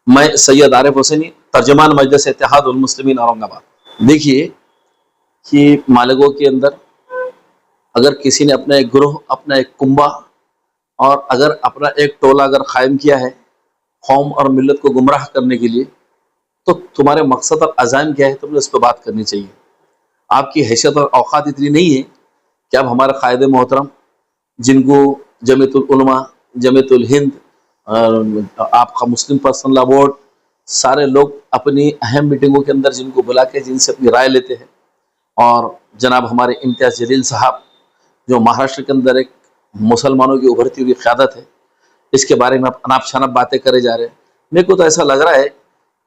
मैं सैयद आरिफ हुसैनी, तर्जुमान मजलिस इत्तेहाद उल मुस्लिमीन औरंगाबाद। देखिए कि मालेगांव के अंदर अगर किसी ने अपना एक ग्रोह, अपना एक कुंबा और अगर अपना एक टोला अगर कायम किया है कौम और मिल्लत को गुमराह करने के लिए, तो तुम्हारे मकसद और अज़ाइम क्या है, तुमने उस पर बात करनी चाहिए। आपकी हैसियत और औकात इतनी नहीं है कि आप हमारे कायद मोहतरम, जिनको जमीयतुल उलमा, जमीयतुल हिंद, आपका मुस्लिम पर्सनल लॉ बोर्ड, सारे लोग अपनी अहम मीटिंगों के अंदर जिनको बुला के जिनसे अपनी राय लेते हैं, और जनाब हमारे इम्तियाज़ जलील साहब जो महाराष्ट्र के अंदर एक मुसलमानों की उभरती हुई क़यादत है, इसके बारे में आप अनाप शनाप बातें करे जा रहे हैं। मेरे को तो ऐसा लग रहा है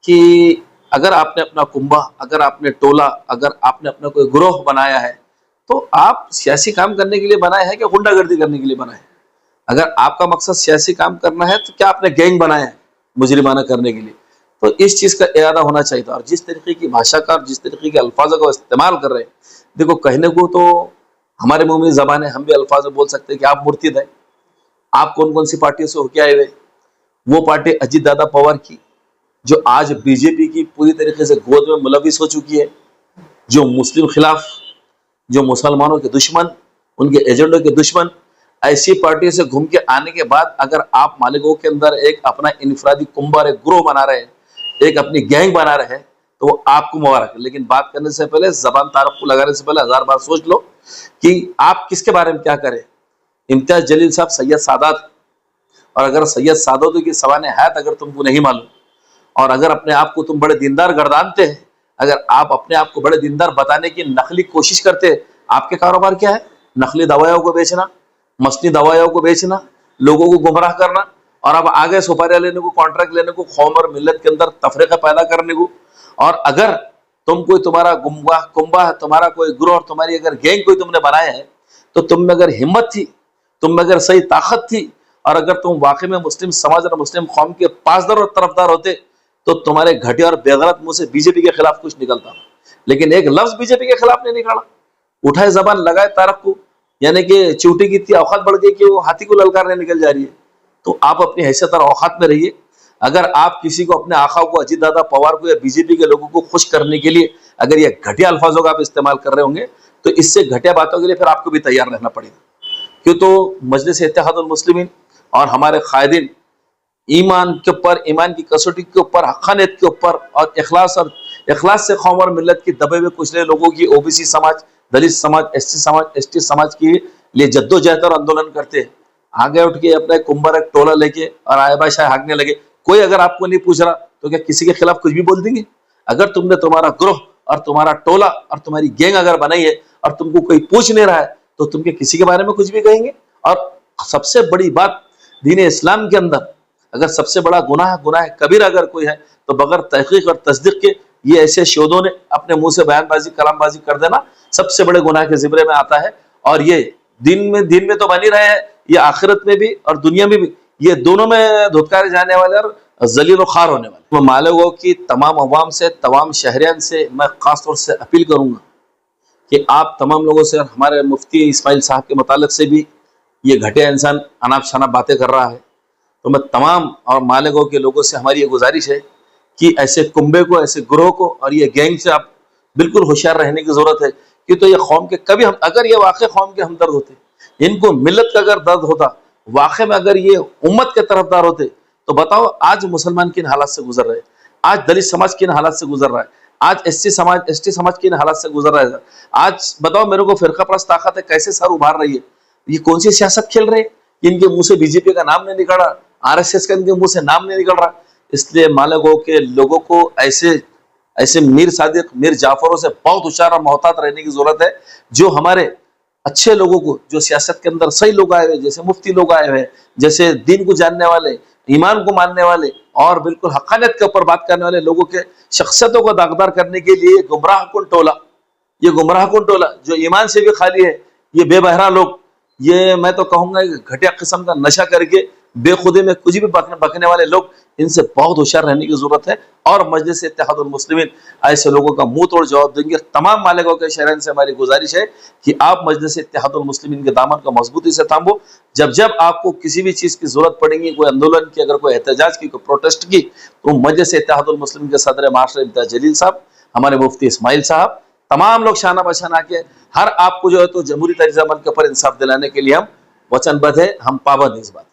कि अगर आपने अपना कुंबा, अगर आपने टोला, अगर आपने अपना कोई ग्रोह बनाया है, तो आप सियासी काम करने के लिए बनाए हैं क्या गुंडागर्दी करने के लिए बनाए हैं? अगर आपका मकसद सियासी काम करना है तो क्या आपने गैंग बनाया है मुजरिमाना करने के लिए? तो इस चीज़ का इरादा होना चाहिए था। और जिस तरीके की भाषा का, जिस तरीके के अल्फाजों का इस्तेमाल कर रहे हैं, देखो कहने को तो हमारे मुंह में ज़बान है, हम भी अल्फाज में बोल सकते हैं कि आप मुर्तिद हैं। आप कौन कौन सी पार्टियों से होके आए हुए? वो पार्टी अजीत दादा पवार की, जो आज बीजेपी की पूरी तरीके से गोद में मुलविस हो चुकी है, जो मुस्लिम खिलाफ, जो मुसलमानों के दुश्मन, उनके एजेंडों के दुश्मन, ऐसी पार्टी से घूम के आने के बाद अगर आप मालेगांव के अंदर एक अपना इनफरादी कुंभा, एक ग्रोह बना रहे हैं, एक अपनी गैंग बना रहे हैं, तो वो आपको मुबारक है। लेकिन बात करने से पहले, जबान तारफ को लगाने से पहले 1000 बार सोच लो कि आप किसके बारे में क्या करें। इम्तियाज जलील साहब सैयद सादात, और अगर सैयद सादातों की सवाने हैत अगर तुमको नहीं मालूम, और अगर अपने आप को तुम बड़े दीनदार गर्दानते हैं, अगर आप अपने आप को बड़े दीनदार बताने की नकली कोशिश करते हैं, आपके कारोबार क्या है? नकली दवाइयों को बेचना, मसनी दवाइयों को बेचना, लोगों को गुमराह करना, और अब आगे सुपारियां लेने को, कॉन्ट्रैक्ट लेने को, कौम और मिल्लत के अंदर तफरीका पैदा करने को। और अगर तुम कोई, तुम्हारा गुमराह कुंबा, तुम्हारा कोई ग्रोह और तुम्हारी अगर गैंग कोई तुमने बनाया है, तो तुम में अगर हिम्मत थी, तुम में अगर सही ताकत थी, और अगर तुम वाकई में मुस्लिम समाज और मुस्लिम कौम के पासदार और तरफदार होते, तो तुम्हारे घटिया और बेगरत मुंह से बीजेपी के खिलाफ कुछ निकलता। लेकिन एक लफ्ज बीजेपी के खिलाफ नहीं निकाला। उठाए जबान, लगाए तारक को, यानी कि चूटी की इतनी औकात बढ़ गई कि वो हाथी को ललकारने निकल जा रही है। तो आप अपनी हैसियत और औकात में रहिए। अगर आप किसी को, अपने आका को, अजीत दादा पवार को या बीजेपी के लोगों को खुश करने के लिए अगर ये घटिया अल्फाजों का आप इस्तेमाल कर रहे होंगे, तो इससे घटिया बातों के लिए फिर आपको भी तैयार रहना पड़ेगा। क्यों? तो मजलिस इत्तेहादुल मुस्लिमीन और हमारे कायदीन ईमान के ऊपर, ईमान की कसौटी के ऊपर, हक़ानियत के ऊपर और इखलास से कौम और मिल्लत की दबे हुए कुचले लोगों की, ओबीसी समाज, दलित समाज, एसटी समाज के लिए जद्दोजहद और आंदोलन करते हैं। आगे उठ के अपना कुंभर, एक टोला लेके और आए बाशाह हागने लगे। कोई अगर आपको नहीं पूछ रहा तो क्या किसी के खिलाफ कुछ भी बोल देंगे? अगर तुमने तुम्हारा ग्रोह और तुम्हारा टोला और तुम्हारी गैंग अगर बनाई है और तुमको कोई पूछ नहीं रहा है, तो तुम क्या किसी के बारे में कुछ भी कहेंगे? और सबसे बड़ी बात, दीन इस्लाम के अंदर अगर सबसे बड़ा गुनाह कबीर अगर कोई है, तो बगैर तहकीक और तस्दीक के ये ऐसे शोधों ने अपने मुंह से बयानबाजी, कलामबाजी कर देना सबसे बड़े गुनाह के जिम्रे में आता है। और ये दिन में तो बन ही रहे हैं, ये आखिरत में भी और दुनिया में भी, ये दोनों में धुतकारे जाने वाले और जलील खार होने वाले। मैं मालेगांव की तमाम अवाम से, तमाम शहरियान से मैं खास तौर से अपील करूंगा कि आप तमाम लोगों से, हमारे मुफ्ती इस्माइल साहब के मुतालिक से भी ये घटिया इंसान अनाप शनाप बातें कर रहा है, तो मैं तमाम और मालेगांव के लोगों से हमारी ये गुजारिश है कि ऐसे कुंबे को, ऐसे ग्रोह को और ये गैंग से आप बिल्कुल होशियार रहने की जरूरत है। कि तो ये कौम के कभी हम, अगर ये वाकई कौम के हमदर्द होते, इनको मिल्लत का अगर दर्द होता, वाकई में अगर ये उम्मत के तरफदार होते, तो बताओ आज मुसलमान किन हालात से गुजर रहे हैं, आज दलित समाज किन हालात से गुजर रहा है, आज एसटी समाज किन हालात से गुजर रहा है। आज बताओ मेरे को, फिरका परस्त ताकत है कैसे सर उभार रही है। ये कौन सी सियासत खेल रहे हैं? इनके मुंह से बीजेपी का नाम नहीं निकल रहा, आरएसएस का इनके मुंह से नाम नहीं निकल रहा। इसलिए मालेगांव के लोगों को ऐसे मीर सादिक, मीर जाफरों से बहुत होशियार और मोहतात रहने की जरूरत है, जो हमारे अच्छे लोगों को, जो सियासत के अंदर सही लोग आए हुए, जैसे मुफ्ती लोग आए हुए, जैसे दीन को जानने वाले, ईमान को मानने वाले और बिल्कुल हक़ानियत के ऊपर बात करने वाले लोगों के शख्सियतों को दागदार करने के लिए गुमराह कुन टोला जो ईमान से भी खाली है, ये बेबहरा लोग, ये मैं तो कहूँगा घटिया किस्म का नशा करके बेखुदी में कुछ भी बकने वाले लोग, इनसे बहुत होशियार रहने की जरूरत है। और मजलिस इत्तेहादुल मुस्लिमीन ऐसे लोगों का मुंह तोड़ जवाब देंगे। तमाम मालिकों के शहरन से हमारी गुजारिश है कि आप मजलिस इत्तेहादुल मुस्लिमीन के दामन को मजबूती से थामो। जब जब आपको किसी भी चीज़ की जरूरत पड़ेगी, कोई आंदोलन की, अगर कोई एहतजाज की, कोई प्रोटेस्ट की, तो मजलिस इत्तेहादुल मुस्लिमीन के सदर माशर इम्तियाज जलील साहब, हमारे मुफ्ती इस्माइल साहब, तमाम लोग शाना बशाना के हर आपको जो है तो जमहूरी तर्ज अमल के ऊपर इंसाफ दिलाने के लिए हम वचनबद्ध है, हम पाबंद इस बात।